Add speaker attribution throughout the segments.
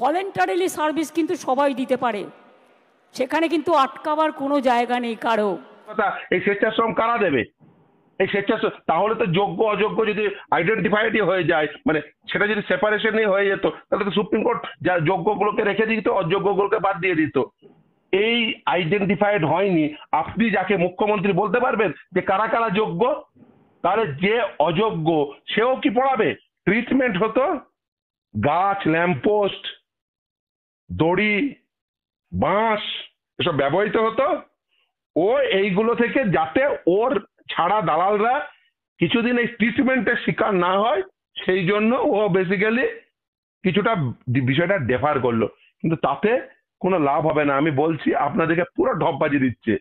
Speaker 1: Voluntarily service কিন্তু সবাই দিতে পারে, সেখানে কিন্তু আটকাবার কোনো জায়গা নেই কারো।
Speaker 2: এই স্বেচ্ছাশ্রম কারা দেবে? এই স্বেচ্ছাশ্রম তাহলে তো যোগ্য অযোগ্য যদি আইডেন্টিফাইডই হয়ে যায়, মানে সেটা যদি সেপারেশনই হয়ে যেত, তাহলে তো সুপ্রিম কোর্ট যা যোগ্যগুলোকে রেখে দিত, অযোগ্যগুলোকে বাদ দিয়ে দিত। এই আইডেন্টিফাইড হয়নি। আপনি যাকে মুখ্যমন্ত্রী বলতে পারবেন যে কারা কারা যোগ্য? তাহলে যে অযোগ্য সেও কি পড়াবে? ট্রিটমেন্ট হতো, গাছ, ল্যাম্পপোস্ট, দড়ি, বাঁশ এসব ব্যবহৃত হতো। ও এইগুলো থেকে যাতে ওর ছাড়া দালালরা কিছুদিন এই ট্রিটমেন্টের শিকার না হয়, সেই জন্য ও বেসিক্যালি কিছুটা বিষয়টা ডেফার করলো, কিন্তু তাতে কোনো লাভ হবে না। আমি বলছি আপনাদেরকে পুরো ঢপবাজি দিচ্ছে।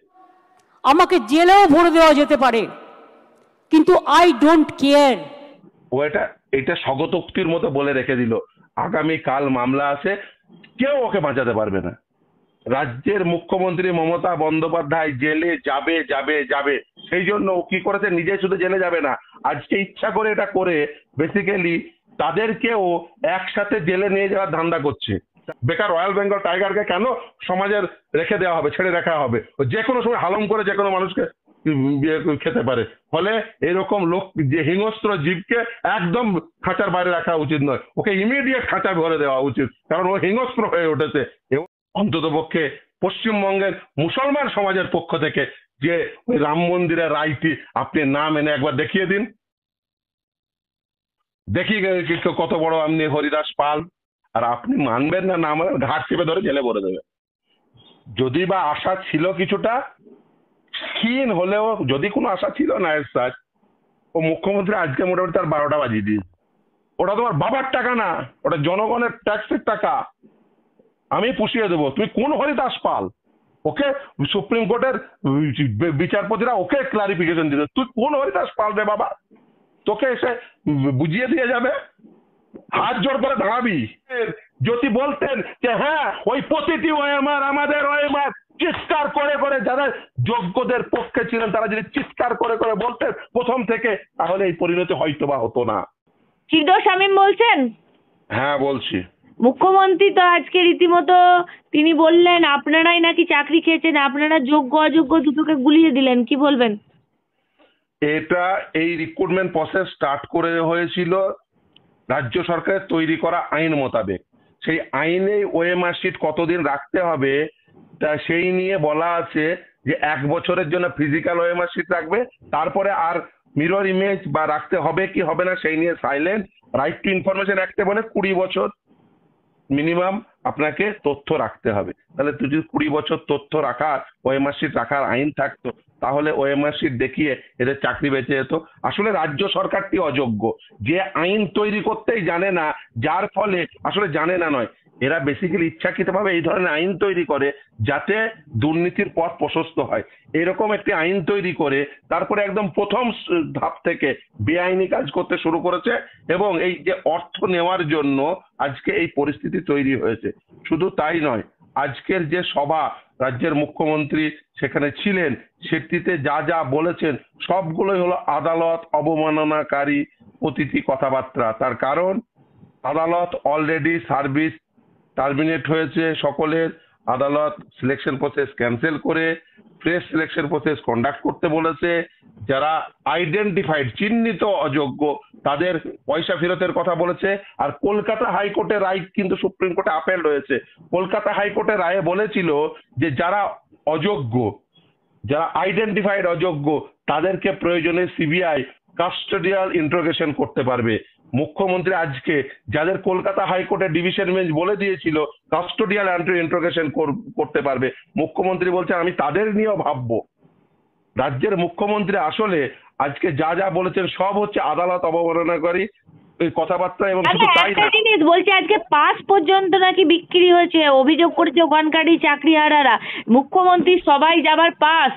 Speaker 1: আমাকে জেলেও ভরে দেওয়া যেতে পারে, কিন্তু আই ডোন্ট কেয়ার।
Speaker 2: ও এটা স্বগতোক্তির মতো বলে রেখে দিল, আগামী কাল মামলা আছে, কেউ ওকে বাঁচাতে পারবে না। রাজ্যের মুখ্যমন্ত্রী মমতা বন্দ্যোপাধ্যায় জেলে যাবে যাবে যাবে, সেই জন্য ও কি করেছে, নিজে শুধু জেলে যাবে না, আজকে ইচ্ছা করে এটা করে বেসিক্যালি তাদেরকেও একসাথে জেলে নিয়ে যাওয়ার ধান্দা করছে। বেকার রয়্যাল বেঙ্গল টাইগারকে কেন সমাজের রেখে দেওয়া হবে, ছেড়ে রাখা হবে? ও যে কোনো সময় হালম করে যে কোনো মানুষকে খেতে পারে। ফলে এরকম লোক, যে হিংস্র জীবকে একদম খাঁচার বাইরে রাখা উচিত নয়, ওকে ইমিডিয়েট খাঁচা ভরে দেওয়া উচিত, কারণ ও হিংস্র হয়ে উঠেছে। অন্তত পক্ষে পশ্চিমবঙ্গের মুসলমান সমাজের পক্ষ থেকে যে ওই রাম মন্দিরের রায়টি আপনি না মেনে একবার দেখিয়ে দিন, দেখি কত বড় আপনি হরিদাস পাল। আর আপনি মানবেন না, না মানেন, ঘাট চেপে ধরে জেলে ভরে দেবে। যদি বা আশা ছিল কিছুটা ক্ষীণ হলেও, যদি কোনো আশা ছিল না এর সাজ, ও মুখ্যমন্ত্রী আজকে মোটামুটি তার 12টা বাজিয়ে দিয়েছে। ওটা তোমার বাবার টাকা না, ওটা জনগণের ট্যাক্সের টাকা। আমি পুষিয়ে দেবো। তুমি কোন হরিদাস পাল? ওকে সুপ্রিম কোর্টের বিচারপতিরা ওকে ক্লারিফিকেশন দিতে, তুই কোন হরিদাস পাল রে বাবা? তোকে এসে বুঝিয়ে দিয়ে যাবে, হাত জোর করে দাঁড়াবি। যদি বলতেন যে হ্যাঁ ওই প্রতিটি ওএমআর আমাদের ওএমআর, চিৎকার করে করে যারা যোগ্যদের পক্ষে ছিলেন তারা যদি চিৎকার করে করে বলতেন প্রথম থেকে, তাহলে এই পরিণতি হয়তো বা হতো না।
Speaker 3: ফিরদৌস শামীম বলছেন?
Speaker 2: হ্যাঁ বলছি।
Speaker 3: মুখ্যমন্ত্রী তো আজকে রীতিমতো তিনি বললেন আপনারাই নাকি চাকরি খেয়েছেন, আপনারা যোগ্য অযোগ্য দুটোকে গুলিয়ে দিলেন, কি বলবেন?
Speaker 2: এটা এই রিক্রুটমেন্ট প্রসেস স্টার্ট করে হয়েছিল রাজ্য সরকারের তৈরি করা আইন মোতাবেক। সেই আইনে ওএমআর শিট কতদিন রাখতে হবে তা সেই নিয়ে বলা আছে যে 1 বছরের জন্য ফিজিক্যাল ওএমআর শিট রাখবে, তারপরে আর মিরর ইমেজ বা রাখতে হবে কি হবে না সেই নিয়ে সাইলেন্ট। রাইট টু ইনফরমেশন অ্যাক্টে বলে 20 বছর মিনিমাম আপনাকে তথ্য রাখতে হবে। তাহলে তুই যদি 20 বছর তথ্য রাখার ওএমআর শিট রাখার আইন থাকতো, তাহলে ওএমআর শিট দেখিয়ে এদের চাকরি বেঁচে যেত। আসলে রাজ্য সরকারটি অযোগ্য, যে আইন তৈরি করতেই জানে না, যার ফলে আসলে জানে না নয়, এরা বেসিক্যালি ইচ্ছাকৃতভাবে এই ধরনের আইন তৈরি করে যাতে দুর্নীতির পথ প্রশস্ত হয়। এরকম একটি আইন তৈরি করে তারপরে একদম প্রথম ধাপ থেকে বেআইনি কাজ করতে শুরু করেছে, এবং এই যে অর্থ নেওয়ার জন্য আজকে এই পরিস্থিতি তৈরি হয়েছে। শুধু তাই নয়, আজকের যে সভা রাজ্যের মুখ্যমন্ত্রী সেখানে ছিলেন, সেটিতে যা যা বলেছেন সবগুলোই হলো আদালত অবমাননাকারী প্রতিটি কথাবার্তা। তার কারণ আদালত অলরেডি সার্ভিস টার্মিনেট হয়েছে সকলের, আদালত সিলেকশন প্রসেস ক্যান্সেল করে ফ্রেশ সিলেকশন প্রসেস কন্ডাক্ট করতে বলেছে। যারা আইডেন্টিফাইড চিহ্নিত অযোগ্য তাদের পয়সা ফেরতের কথা বলেছে। আর কলকাতা হাইকোর্টের রায় কিন্তু সুপ্রিম কোর্টে আপিল রয়েছে। কলকাতা হাইকোর্টের রায়ে বলেছিল যে যারা অযোগ্য, যারা আইডেন্টিফাইড অযোগ্য, তাদেরকে প্রয়োজনে সিবিআই কাস্টোডিয়াল ইন্টারোগেশন করতে পারবে। মুখ্যমন্ত্রী আজকে যাদের কলকাতা হাইকোর্টের ডিভিশন বেঞ্চ বলে দিয়েছিল কাস্টোডিয়াল ইন্টারোগেশন করতে পারবে, মুখ্যমন্ত্রী বলছে আমি তাদের নিয়েও ভাববো। রাজ্যের মুখ্যমন্ত্রী আসলে আজকে যা যা বলেছেন সব হচ্ছে আদালত অবমাননাকারী এই কথাবার্তা। এবং শুধু তাই না,
Speaker 3: জিনিস বলছে আজকে পাস পর্যন্ত নাকি বিক্রি হয়েছে, অভিযোগ করেছে ওখানকারই চাকরিহারারা। মুখ্যমন্ত্রী সবাই যাবার পাস,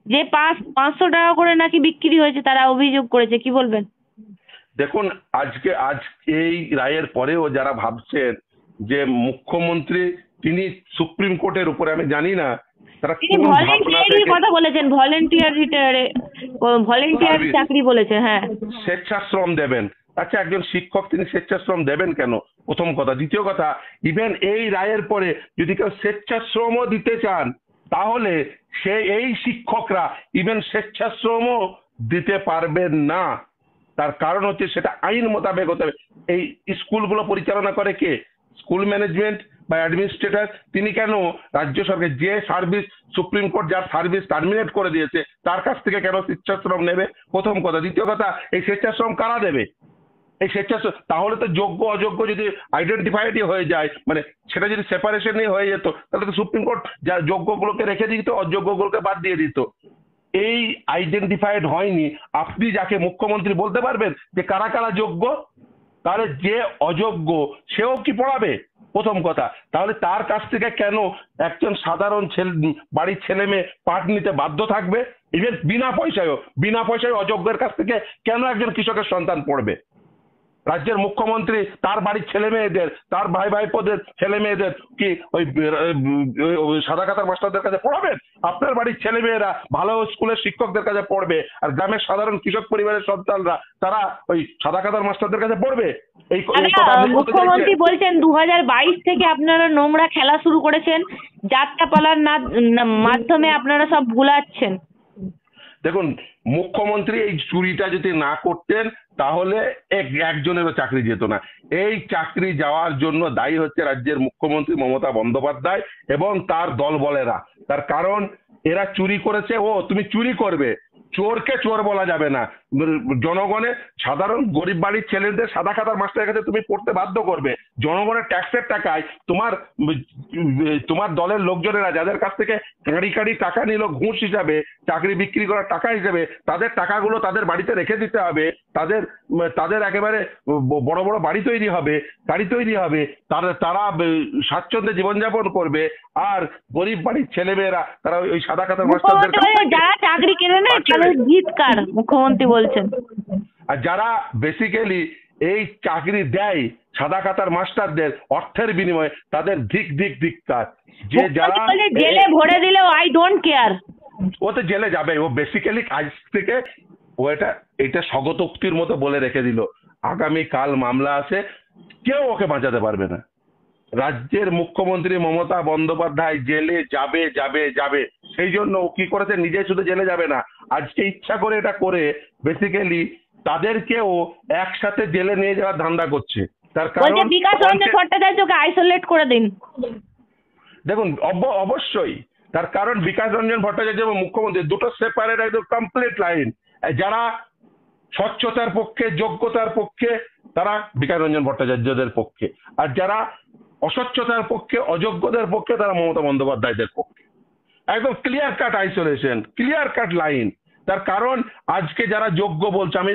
Speaker 3: যে পাস 500 টাকা করে নাকি বিক্রি হয়েছে, তারা অভিযোগ করেছে, কি বলবেন?
Speaker 2: দেখুন আজ এই রায়ের পরেও যারা ভাবছেন যে মুখ্যমন্ত্রী তিনি সুপ্রিম কোর্টের উপরে, আমি জানি না তারা
Speaker 3: তিনি ভলেন্টিয়ারের কথা বলেছেন, ভলেন্টিয়ার চাকরি বলেছে। হ্যাঁ,
Speaker 2: স্বেচ্ছাশ্রম দেবেন, আচ্ছা, একজন শিক্ষক তিনি স্বেচ্ছাশ্রম দেবেন কেন? প্রথম কথা। দ্বিতীয় কথা, ইভেন এই রায়ের পরে যদি কেউ স্বেচ্ছাশ্রমও দিতে চান, তাহলে এই শিক্ষকরা ইভেন স্বেচ্ছাশ্রমও দিতে পারবেন না। তার কারণ হচ্ছে সেটা আইন মোতাবেক হতে হবে। এই স্কুলগুলো পরিচালনা করে কে? স্কুল ম্যানেজমেন্ট বা অ্যাডমিনিস্ট্রেটর। তিনি কেন রাজ্য সরকার যে সার্ভিস, সুপ্রিম কোর্ট যার সার্ভিস টার্মিনেট করে দিয়েছে, তার কাছ থেকে কেন স্বেচ্ছাশ্রম নেবে? প্রথম কথা। দ্বিতীয় কথা, এই স্বেচ্ছাশ্রম কারা দেবে? এই স্বেচ্ছাশ্রম তাহলে তো যোগ্য অযোগ্য যদি আইডেন্টিফাইডই হয়ে যায়, মানে সেটা যদি সেপারেশনই হয়ে যেত, তাহলে তো সুপ্রিম কোর্ট যা যোগ্যগুলোকে রেখে দিত, অযোগ্যগুলোকে বাদ দিয়ে দিত। এই আইডেন্টিফাইড হয়নি। আপনি যাকে মুখ্যমন্ত্রী বলতে পারবেন যে কারা কারা যোগ্য? তাহলে যে অযোগ্য সেও কি পড়াবে? প্রথম কথা। তাহলে তার কাছ থেকে কেন একজন সাধারণ বাড়ির ছেলে মেয়ে পাঠ নিতে বাধ্য থাকবে? ইভেন বিনা পয়সায় অযোগ্যের কাছ থেকে কেন একজন কৃষকের সন্তান পড়বে? রাজ্যের মুখ্যমন্ত্রী তার বাড়ির ছেলে মেয়েদের, তার ভাই ভাইপোদের ছেলে মেয়েদের কি ওই সাদা কাতার মাস্টারদের কাছে পড়াবেন? আপনার বাড়ির ছেলে মেয়েরা ভালো স্কুলের শিক্ষকদের কাছে পড়বে, আর গ্রামের সাধারণ কৃষক পরিবারের সন্তানরা তারা ওই সাদা কাতার মাস্টারদের কাছে পড়বে? এই কথা আপনি বলতে
Speaker 3: মুখ্যমন্ত্রী
Speaker 2: চাইছেন?
Speaker 3: বলছেন 2022 থেকে আপনারা নোংরা খেলা শুরু করেছেন, যাত্রাপালার মাধ্যমে আপনারা সব ভুলাচ্ছেন।
Speaker 2: দেখুন, মুখ্যমন্ত্রী এই চুরিটা যদি না করতেন তাহলে একজনেরও চাকরি যেত না। এই চাকরি যাওয়ার জন্য দায়ী হচ্ছে রাজ্যের মুখ্যমন্ত্রী মমতা বন্দ্যোপাধ্যায় এবং তার দলবলেরা। তার কারণ এরা চুরি করেছে। তুমি চুরি করবে, চোরকে চোর বলা যাবে না। জনগণের সাধারণ গরিব বাড়ির ছেলেদের সাদা খাতার মাস্টারের কাছে তুমি পড়তে বাধ্য করবে। জনগণের ট্যাক্সের টাকায় তোমার দলের লোকজনেরা যাদের কাছ থেকে কাঁড়ি কাঁড়ি টাকা নিল ঘুষ হিসাবে, চাকরি বিক্রি করার টাকা হিসেবে, তাদের টাকাগুলো তাদের বাড়িতে রেখে দিতে হবে। তাদের একেবারে বড় বড় বাড়ি তৈরি হবে, গাড়ি তৈরি হবে, তারা স্বাচ্ছন্দ্যে জীবনযাপন করবে। আর গরিব বাড়ির ছেলেমেয়েরা তারা ওই সাদা খাতার মাস্টারদের কাছ থেকে
Speaker 3: যারা চাকরি কেনে নেয় তাদের জিতকার, মুখ্যমন্ত্রী বলছেন।
Speaker 2: আর যারা বেসিক্যালি এই চাকরি দেয় সাদা খাতার মাস্টারদের অর্থের বিনিময়ে, তাদের ধিক্কার। যে যারা
Speaker 3: জেলে ভরে দিলেও আই ডোন্ট কেয়ার।
Speaker 2: ও তো জেলে যাবে। ও বেসিক্যালি কাজ থেকে এটা স্বগতোক্তির মতো বলে রেখে দিল, আগামী কাল মামলা আছে, কেউ ওকে বাঁচাতে পারবে না। রাজ্যের মুখ্যমন্ত্রী মমতা বন্দ্যোপাধ্যায় জেলে যাবে। সেই জন্য ও কি করেছে, নিজে শুধু জেলে যাবে না, আজকে ইচ্ছা করে এটা করে বেসিক্যালি তাদেরকেও একসাথে জেলে নিয়ে যাওয়ার ধান্দা করছে। তার কারণ
Speaker 3: বিকাশ রঞ্জন ভট্টাচার্যকে আইসোলেট করে দিন।
Speaker 2: দেখুন, অবশ্যই। তার কারণ বিকাশ রঞ্জন ভট্টাচার্য এবং মুখ্যমন্ত্রী দুটো সেপারেট, একদম কমপ্লিট লাইন। যারা স্বচ্ছতার পক্ষে, যোগ্যতার পক্ষে, তারা বিকাশ রঞ্জন ভট্টাচার্যদের পক্ষে, আর যারা অস্বচ্ছতার পক্ষে, অযোগ্যদের পক্ষে, তারা মমতা বন্দ্যোপাধ্যায়দের পক্ষে। একদম clear cut isolation, clear cut line. তার কারণ আজকে যারা যোগ্য বলছে, আমি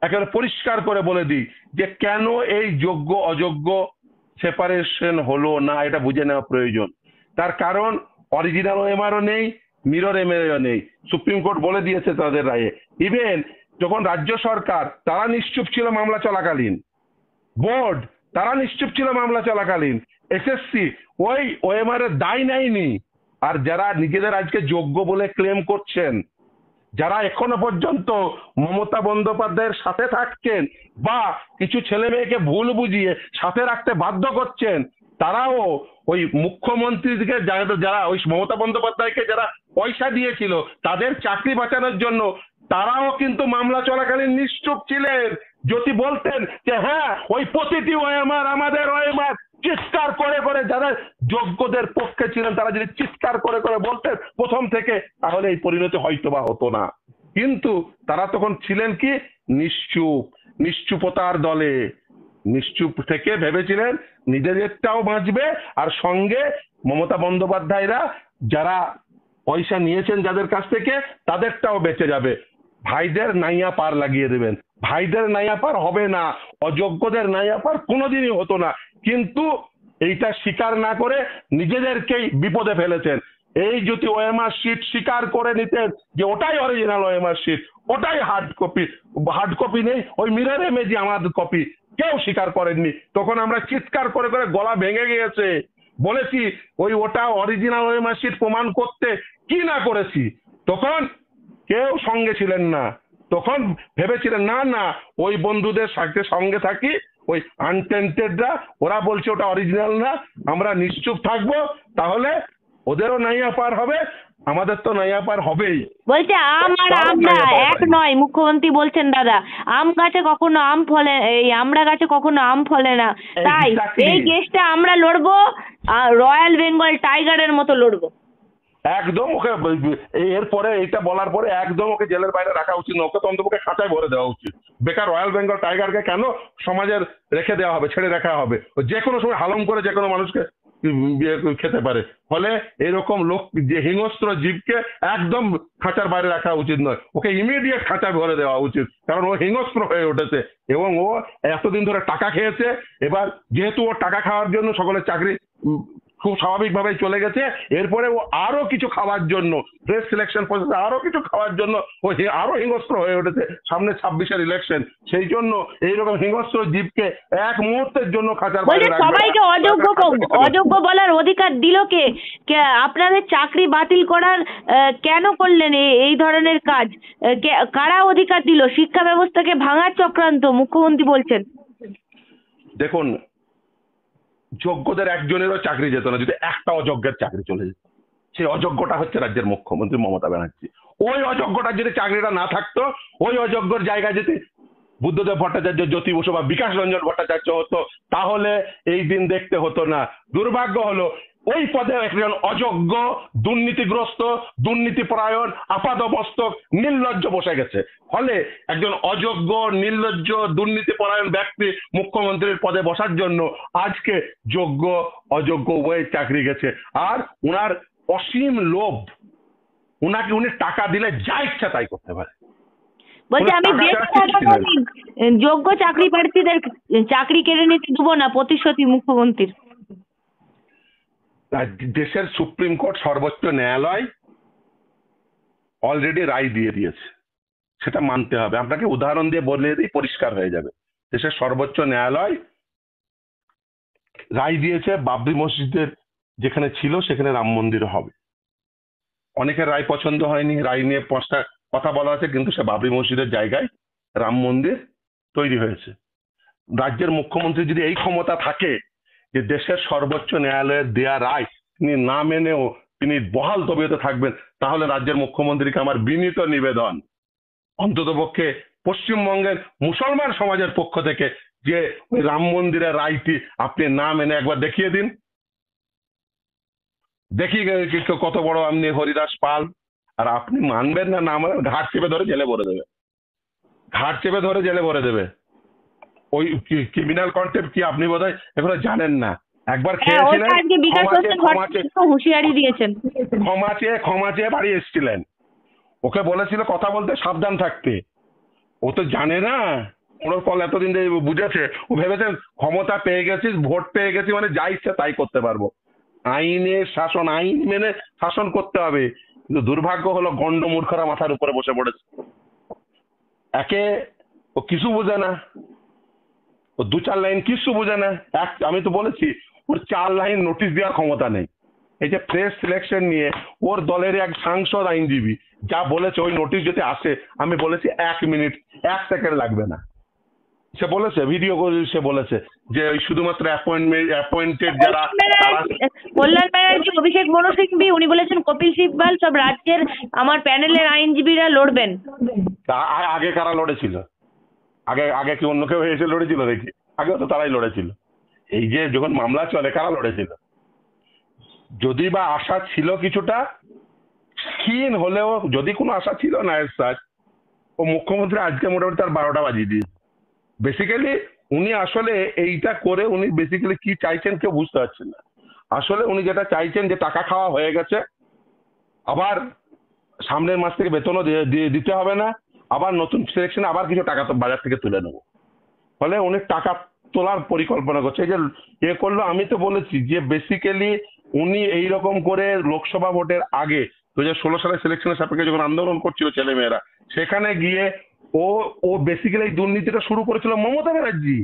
Speaker 2: একেবারে পরিষ্কার করে বলে দিই যে কেন এই যোগ্য অযোগ্য সেপারেশন হলো না, এটা বুঝে নেওয়া প্রয়োজন। তার কারণ অরিজিনাল ওএমআরও নেই, মিরর এমএলও নেই। সুপ্রিম কোর্ট বলে দিয়েছে তাদের রায়ে। ইভেন যখন রাজ্য সরকার, তারা নিশ্চুপ ছিল মামলা চলাকালীন, বোর্ড তারা নিশ্চুপ ছিল মামলা চলাকালীন, এসএসসি ওই ওএমআর এর দায় নেয়নি। আর যারা নিজেদের আজকে যোগ্য বলে ক্লেম করছেন, যারা এখনো পর্যন্ত মমতা বন্দ্যোপাধ্যায়ের সাথে থাকছেন বা কিছু ছেলে মেয়েকে ভুল বুঝিয়ে সাথে রাখতে বাধ্য করছেন, তারাও ওই মুখ্যমন্ত্রীকে, যারা ওই মমতা বন্দ্যোপাধ্যায়কে যারা পয়সা দিয়েছিল তাদের চাকরি বাঁচানোর জন্য, তারাও কিন্তু মামলা চলাকালীন নিশ্চুপ ছিলেন। যদি বলতেন যে হ্যাঁ ওই প্রতিটি ওএমআর আমাদের ওএমআর, চিৎকার করে যারা যোগ্যদের পক্ষে ছিলেন, তারা যদি চিৎকার করে বলতেন প্রথম থেকে, তাহলে এই পরিণতি হয়তো বা হতো না। কিন্তু তারা তখন ছিলেন কি নিশ্চুপতার দলে। নিশ্চুপ থেকে ভেবেছিলেন নিজেদেরটাও বাঁচবে, আর সঙ্গে মমতা বন্দ্যোপাধ্যায়রা যারা পয়সা নিয়েছেন যাদের কাছ থেকে, তাদেরটাও বেঁচে যাবে। ভাইদের নাইয়া পার লাগিয়ে দেবেন। ভাইদের নাইয়া পার হবে না, অযোগ্যদের নাইয়া পার কোনোদিনই হতো না। কিন্তু এইটা স্বীকার না করে নিজেদেরকেই বিপদে ফেলেছেন। এই যদি ওএমআর শিট স্বীকার করে নিতেন যে ওটাই অরিজিনাল ওএমআর শিট, ওটাই হার্ড কপি নেই, ওই মিরর ইমেজই আমাদের কপি, কেউ স্বীকার করেননি। তখন আমরা চিৎকার করে গলা ভেঙে গিয়েছে, বলেছি ওটা অরিজিনাল ওএমআর শিট প্রমাণ করতে কি না করেছি। তখন কেউ সঙ্গে ছিলেন না। তখন ভেবেছিলেন না না ওই বন্ধুদের সাথে সঙ্গে থাকি, ওই আনটেন্টেডরা ওরা বলছে ওটা অরিজিনাল না, আমরা নিশ্চুপ থাকবো, তাহলে ওদেরও নাইয়া পার হবে, আমাদের তো নাইয়া পার হবেই।
Speaker 3: বলছে আম আর
Speaker 2: তাও
Speaker 3: আমড়া
Speaker 2: নাইয়া পার
Speaker 3: এক
Speaker 2: হয়নি।
Speaker 3: নয়, মুখ্যমন্ত্রী বলছেন দাদা আম গাছে কখনো আম ফলে, এই আমড়া গাছে কখনো আম ফলে না, তাই
Speaker 2: Exactly.
Speaker 3: এই কেসটা আমরা লড়বো রয়্যাল বেঙ্গল টাইগারের মতো লড়বো।
Speaker 2: একদম ওকে এরপরে এটা বলার পরে একদম ওকে জেলের বাইরে রাখা উচিত না, ওকে তো অন্তপক্ষে খাঁচায় ভরে দেওয়া উচিত। বেকার রয়্যাল বেঙ্গল টাইগারকে কেন সমাজের রেখে দেওয়া হবে, ছেড়ে রাখা হবে? ও যে কোনো সময় হালম করে যে কোনো মানুষকে খেতে পারে। ফলে এরকম লোক যে হিংস্র জীবকে একদম খাঁচার বাইরে রাখা উচিত নয়, ওকে ইমিডিয়েট খাঁচায় ভরে দেওয়া উচিত, কারণ ও হিংস্র হয়ে উঠেছে এবং ও এতদিন ধরে টাকা খেয়েছে। এবার যেহেতু ও টাকা খাওয়ার জন্য সকলের চাকরি খুব স্বাভাবিকভাবেই চলে গেছে, এরপরে ও আরো কিছু খাওয়ার জন্য প্রেস সিলেকশন প্রসেসে আরো কিছু খাওয়ার জন্য ও আরো হিংস্র হয়ে উঠেছে সামনে 26-এর ইলেকশন। সেই জন্য এইরকম হিংস্র জীবকে এক মুহূর্তের জন্য খাঁচার বাইরে
Speaker 3: বলছে
Speaker 2: রাখবে না।
Speaker 3: সবাইকে অযোগ্য বলার অধিকার দিল কে? আপনাদের চাকরি বাতিল করার কেন করলেন এই ধরনের কাজ? কারা অধিকার দিল? শিক্ষা ব্যবস্থাকে ভাঙার চক্রান্ত মুখ্যমন্ত্রী বলছেন।
Speaker 2: দেখুন, যোগ্যদের একজনেরও চাকরি যেত না যদি একটা অযোগ্যের চাকরি চলে যেত। সেই অযোগ্যটা হচ্ছে রাজ্যের মুখ্যমন্ত্রী মমতা ব্যানার্জি। ওই অযোগ্যটার যদি চাকরিটা না থাকতো, ওই অযোগ্যর জায়গায় যদি বুদ্ধদেব ভট্টাচার্য, জ্যোতি বসু বা বিকাশ রঞ্জন ভট্টাচার্য হতো, তাহলে এই দিন দেখতে হতো না। দুর্ভাগ্য হলো ওই পদে একজন অযোগ্য, দুর্নীতিগ্রস্ত, দুর্নীতিপরায়ণ, আপাদমস্তক, নির্লজ্জ বসে গেছে। ফলে একজন অযোগ্য, নির্লজ্জ, দুর্নীতিপরায়ণ ব্যক্তি মুখ্যমন্ত্রীর পদে বসার জন্য আজকে যোগ্য অযোগ্য উভয়ের চাকরি গেছে। আর উনার অসীম লোভ, উনি টাকা দিলে যা ইচ্ছা তাই করতে পারে।
Speaker 3: বলছে আমি
Speaker 2: টাকা
Speaker 3: বেঁচে
Speaker 2: ছাড়া কিচ্ছু
Speaker 3: থাকাকালীন যোগ্য চাকরি প্রার্থীদের চাকরি কেড়ে নিতে দেবো না, প্রতিশ্রুতি মুখ্যমন্ত্রীর।
Speaker 2: দেশের সুপ্রিম কোর্ট, সর্বোচ্চ ন্যায়ালয় অলরেডি রায় দিয়ে দিয়েছে, সেটা মানতে হবে। আপনাকে উদাহরণ দিয়ে বলে দিই, পরিষ্কার হয়ে যাবে। দেশের সর্বোচ্চ ন্যায়ালয় রায় দিয়েছে বাবরি মসজিদের যেখানে ছিল সেখানে রাম মন্দির হবে। অনেকের রায় পছন্দ হয়নি, রায় নিয়ে 5টা কথা বলা আছে, কিন্তু সে বাবরি মসজিদের জায়গায় রাম মন্দির তৈরি হয়েছে। রাজ্যের মুখ্যমন্ত্রী যদি এই ক্ষমতা থাকে যে দেশের সর্বোচ্চ ন্যায়ালয়ের দেয়া রায় তিনি না মেনেও তিনি বহাল তবিয়তে থাকবেন, তাহলে রাজ্যের মুখ্যমন্ত্রীকে আমার বিনীত নিবেদন, অন্ততপক্ষে পশ্চিমবঙ্গের মুসলমান সমাজের পক্ষ থেকে যে ওই রাম মন্দিরের রায়টি আপনি না মেনে একবার দেখিয়ে দিন। দেখি কত বড় আপনি হরিদাস পাল। আর আপনি মানবেন না, না মানেন, ঘাট চেপে ধরে জেলে ভরে দেবে, ঘাট চেপে ধরে জেলে ভরে দেবে। ওই ক্রিমিনাল কন্টেম্প্ট কি আপনি বোধহয় এগুলো জানেন না। একবার খেয়েছিলেন,
Speaker 3: আজকে বিকাশ রঞ্জন ভট্টাচার্য হুঁশিয়ারি দিয়েছেন।
Speaker 2: ক্ষমা চেয়ে বাড়ি এসেছিলেন, ওকে বলেছিল কথা বলতে সাবধান থাকতে। ও তো জানে না, ওর ফল এতদিন ধরে বুঝেছে, ও ভেবেছে ক্ষমতা পেয়ে গেছিস, ভোট পেয়ে গেছি মানে যা ইচ্ছা তাই করতে পারবো। আইনের শাসন, আইন মেনে শাসন করতে হবে। কিন্তু দুর্ভাগ্য হলো গন্ড মূর্খরা মাথার উপরে বসে পড়েছে। একে ও কিছু বোঝে না, ও 2-4 লাইন কিছু বোঝে না। আমি তো বলেছি ওর 4 লাইন নোটিশ দেওয়ার ক্ষমতা নেই। এই যে প্রেস সিলেকশন নিয়ে ওর দলের এক সাংসদ আইনজীবী যা বলেছে, ওই নোটিশ যদি আসে, আমি বলেছি 1 মিনিট 1 সেকেন্ড লাগবে না। সে বলেছে, ভিডিও করে সে বলেছে যে ওই শুধুমাত্র অ্যাপয়েন্টেড যারা তারা।
Speaker 3: কল্যাণ ব্যানার্জি, অভিষেক মনু সিংভি, উনি বলেছেন কপিল সিব্বল সব রাজ্যের আমার প্যানেলের আইনজীবীরা লড়বেন।
Speaker 2: আগে কারা লড়েছিল? আগে কি অন্য কেউ এসে লড়েছিল দেখি? আগেও তো তারাই লড়েছিল। এই যে যখন মামলা চলে, কারা লড়েছিল? যদি বা আশা ছিল কিছুটা ক্ষীণ হলেও, যদি কোনো আশা ছিল না, ও মুখ্যমন্ত্রী আজকে মোটামুটি তার 12টা বাজিয়ে দিয়েছে। বেসিক্যালি উনি আসলে এইটা করে উনি বেসিক্যালি কি চাইছেন কেউ বুঝতে পারছেন না। আসলে উনি যেটা চাইছেন যে টাকা খাওয়া হয়ে গেছে, আবার সামনের মাস থেকে বেতনও দিতে হবে না, আবার নতুন সিলেকশনে আবার কিছু টাকা তো বাজার থেকে তুলে নেবো। ফলে উনি টাকা তোলার পরিকল্পনা করছে। এই যে করলো, আমি তো বলেছি যে বেসিক্যালি উনি এইরকম করে লোকসভা ভোটের আগে 2016 সালের সিলেকশনের সাপেক্ষে যখন আন্দোলন করছিল ছেলেমেয়েরা, সেখানে গিয়ে ও বেসিক্যালি এই দুর্নীতিটা শুরু করেছিল মমতা ব্যানার্জি।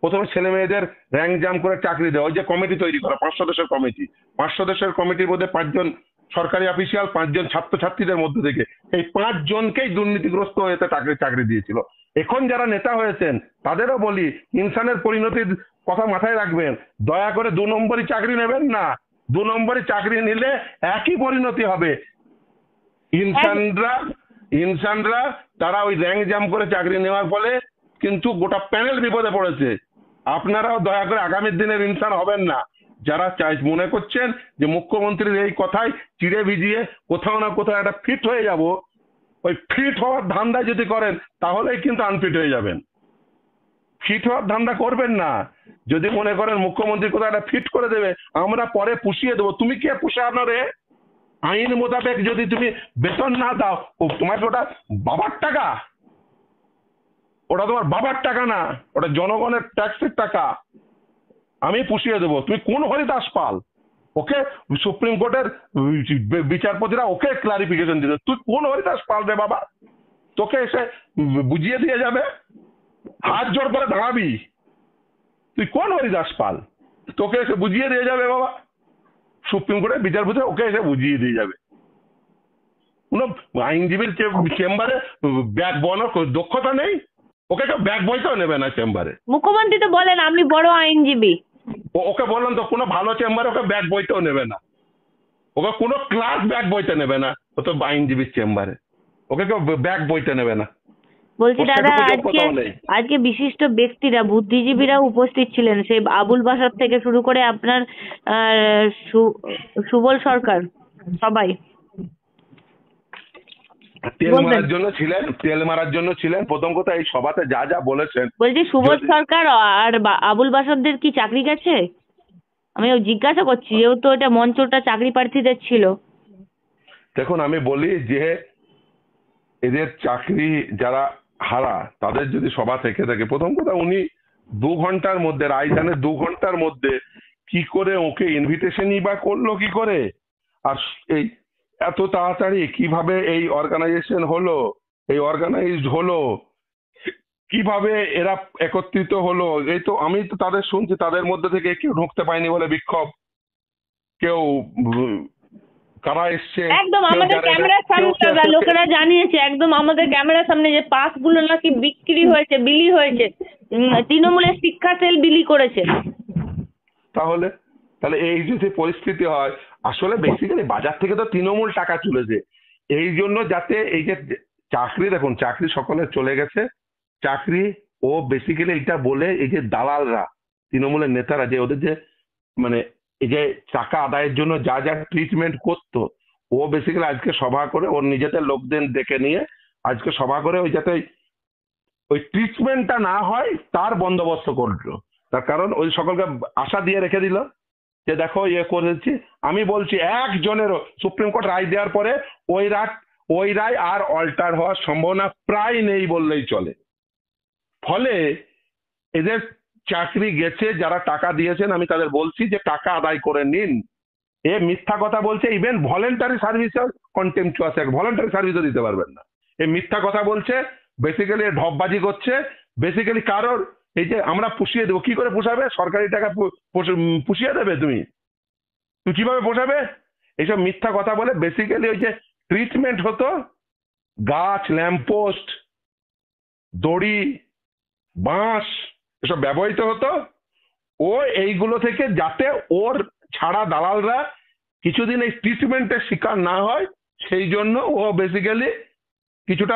Speaker 2: প্রথমে ছেলে মেয়েদের র্যাঙ্ক জাম করে চাকরি দেওয়া, ওই যে কমিটি তৈরি করা, 5 সদস্যের কমিটি, 5 সদস্যের কমিটির মধ্যে 5 জন সরকারি অফিসিয়াল, 5 জন ছাত্রছাত্রীদের মধ্যে থেকে এই 5 জনকেই দুর্নীতিগ্রস্ত হয়েছে চাকরি দিয়েছিল। এখন যারা নেতা হয়েছেন তাদেরও বলি ইনসানের পরিণতির কথা মাথায় রাখবেন, দয়া করে 2 নম্বরই চাকরি নেবেন না। 2 নম্বরই চাকরি নিলে একই পরিণতি হবে। ইনসানরা তারা ওই র্যাঙ্ক জাম করে চাকরি নেওয়ার ফলে কিন্তু গোটা প্যানেল বিপদে পড়েছে। আপনারাও দয়া করে আগামী দিনের ইনসান হবেন না। যারা মনে করছেন যে মুখ্যমন্ত্রীর এই কথায় চিড়ে ভিজিয়ে কোথাও না কোথাও একটা ফিট হয়ে যাব, ওই ফিট হওয়ার ধান্দা যদি করেন তাহলেই কিন্তু আনফিট হয়ে যাবেন। ফিট হওয়ার ধান্দা করবেন না। যদি মনে করেন মুখ্যমন্ত্রী কোথাও একটা ফিট করে দেবে, আমরা পরে পুষিয়ে দেবো, তুমি কে পুষানো রে? আইন মোতাবেক যদি তুমি বেতন না দাও, তোমার ওটা বাবার টাকা, ওটা তোমার বাবার টাকা না, ওটা জনগণের ট্যাক্সের টাকা। আমি পুষিয়ে দেবো। তুমি কোন হরিদাস পাল? ওকে সুপ্রিম কোর্টের বিচারপতিরা ওকে ক্লারিফিকেশন দিল, তুই কোন হরিদাস পাল রে বাবা? তোকে এসে বুঝিয়ে দিয়ে যাবে, হাত জোর করে দাঁড়াবি, তুই কোন হরিদাস পাল? তোকে এসে বুঝিয়ে দিয়ে যাবে বাবা। সুপ্রিম কোর্টের বিচারপতি ওকে এসে বুঝিয়ে দিয়ে যাবে। কোন আইনজীবীর চেম্বারে ব্যাগ বলার দক্ষতা নেই, ওকে কেউ ব্যাগ বইতেও নেবে না চেম্বারে।
Speaker 3: মুখ্যমন্ত্রী তো বলেন আমি বড় আইনজীবী।
Speaker 2: ওকে বললাম তো কোনো ভালো চেম্বারে ওকে ব্যাগ বইতেও নেবে না, ওকে কোনো ক্লাস ব্যাগ বইতে নেবে না। ও তো আইনজীবীর চেম্বারে, ওকে কেউ ব্যাগ বইতে নেবে না।
Speaker 3: বলছি দাদা, আজকে বিশিষ্ট ব্যক্তিরা, বুদ্ধিজীবীরা উপস্থিত ছিলেন, সেই আবুল বাসার থেকে শুরু করে আপনার সুবল সরকার, সবাই
Speaker 2: তেল মারার জন্য ছিলেন। প্রথম কথা এই সভাতে যা যা বলেছেন।
Speaker 3: বলছি সুবল সরকার আর আবুল বাসারদের কি চাকরি গেছে? আমি জিজ্ঞাসা করছি, যেহেতু এটা মঞ্চটা চাকরি প্রার্থীদের ছিল।
Speaker 2: দেখুন আমি বলি যে এদের চাকরি যারা হারা তাদের যদি সভা থেকে থাকে, প্রথম কথা উনি 2 ঘন্টার মধ্যে, রায়দানের 2 ঘন্টার মধ্যে কি করে ওকে ইনভিটেশনই বা করলো কি করে? আর এই এত তাড়াতাড়ি কিভাবে এই অর্গানাইজেশন হলো, এই অর্গানাইজড হলো, কিভাবে এরা একত্রিত হলো? এই তো আমি তো তাদের শুনছি, তাদের মধ্যে থেকে কেউ ঢুকতে পায়নি বলে বিক্ষোভ, কেউ কারা এসছে
Speaker 3: একদম আমাদের ক্যামেরার সামনে লোকেরা জানিয়েছে, একদম আমাদের ক্যামেরার সামনে, যে পাসগুলো নাকি বিক্রি হয়েছে, বিলি হয়েছে, তৃণমূলের শিক্ষা সেল বিলি করেছে।
Speaker 2: তাহলে এই যদি পরিস্থিতি হয়, আসলে বেসিক্যালি বাজার থেকে তো তৃণমূল টাকা তুলেছে এই জন্য যাতে এই যে চাকরি, দেখুন চাকরি সকলের চলে গেছে, চাকরি ও বেসিক্যালি এটা বলে এই যে দালালরা, তৃণমূলের নেতারা যে ওদের যে মানে এই যে টাকা আদায়ের জন্য যা যা ট্রিটমেন্ট করতো, ও বেসিক্যালি আজকে সভা করে ওর নিজেদের লোকদের ডেকে নিয়ে আজকে সভা করে ওই যাতে ওই ট্রিটমেন্টটা না হয় তার বন্দোবস্ত করলো। তার কারণ ওই সকলকে আশা দিয়ে রেখে দিল যে দেখো করেছি। আমি বলছি একজনেরও সুপ্রিম কোর্ট রায় দেওয়ার পরে ওই রায় আর অল্টার হওয়ার সম্ভাবনা প্রায় নেই বললেই চলে। ফলে এদের চাকরি গেছে, যারা টাকা দিয়েছেন আমি তাদের বলছি যে টাকা আদায় করে নিন। এ মিথ্যা কথা বলছে, ইভেন ভলেন্টারি সার্ভিসেও কন্টেম্পচুয়াস অ্যাক্ট, ভলেন্টারি সার্ভিসও দিতে পারবেন না। এ মিথ্যা কথা বলছে, বেসিক্যালি ঢপবাজি করছে। বেসিক্যালি কারোর এই যে আমরা পুষিয়ে দেবো, কি করে পোষাবে? সরকারি টাকা পুষিয়ে দেবে? তুমি কিভাবে পোষাবে? এইসব মিথ্যা কথা বলে বেসিক্যালি ওই যে ট্রিটমেন্ট হতো, গাছ, ল্যাম্পপোস্ট, দড়ি, বাঁশ এসব ব্যবহৃত হতো, ও এইগুলো থেকে যাতে ওর ছাড়া দালালরা কিছুদিন এই ট্রিটমেন্টের শিকার না হয় সেই জন্য ও বেসিক্যালি কিছুটা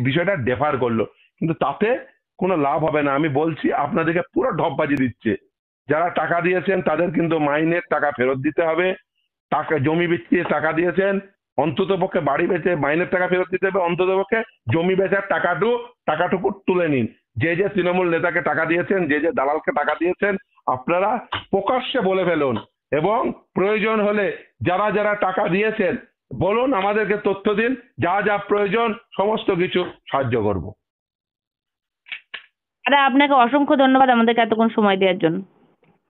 Speaker 2: বিষয়টা ডেফার করলো, কিন্তু তাতে কোনো লাভ হবে না। আমি বলছি আপনাদেরকে পুরো ঢপবাজি দিচ্ছে। যারা টাকা দিয়েছেন তাদের কিন্তু মাইনের টাকা ফেরত দিতে হবে। টাকা জমি বেচিয়ে টাকা দিয়েছেন, অন্তত পক্ষে বাড়ি বেচে মাইনের টাকা ফেরত দিতে হবে, অন্তত পক্ষে জমি বেচার টাকাটুকু তুলে নিন। যে যে তৃণমূল নেতাকে টাকা দিয়েছেন, যে যে দালালকে টাকা দিয়েছেন, আপনারা প্রকাশ্যে বলে ফেলুন এবং প্রয়োজন হলে যারা যারা টাকা দিয়েছেন বলুন, আমাদেরকে তথ্য দিন, যা যা প্রয়োজন সমস্ত কিছু সাহায্য করব।
Speaker 3: আপনাকে অসংখ্য ধন্যবাদ আমাদেরকে এতক্ষণ সময় দেওয়ার জন্য।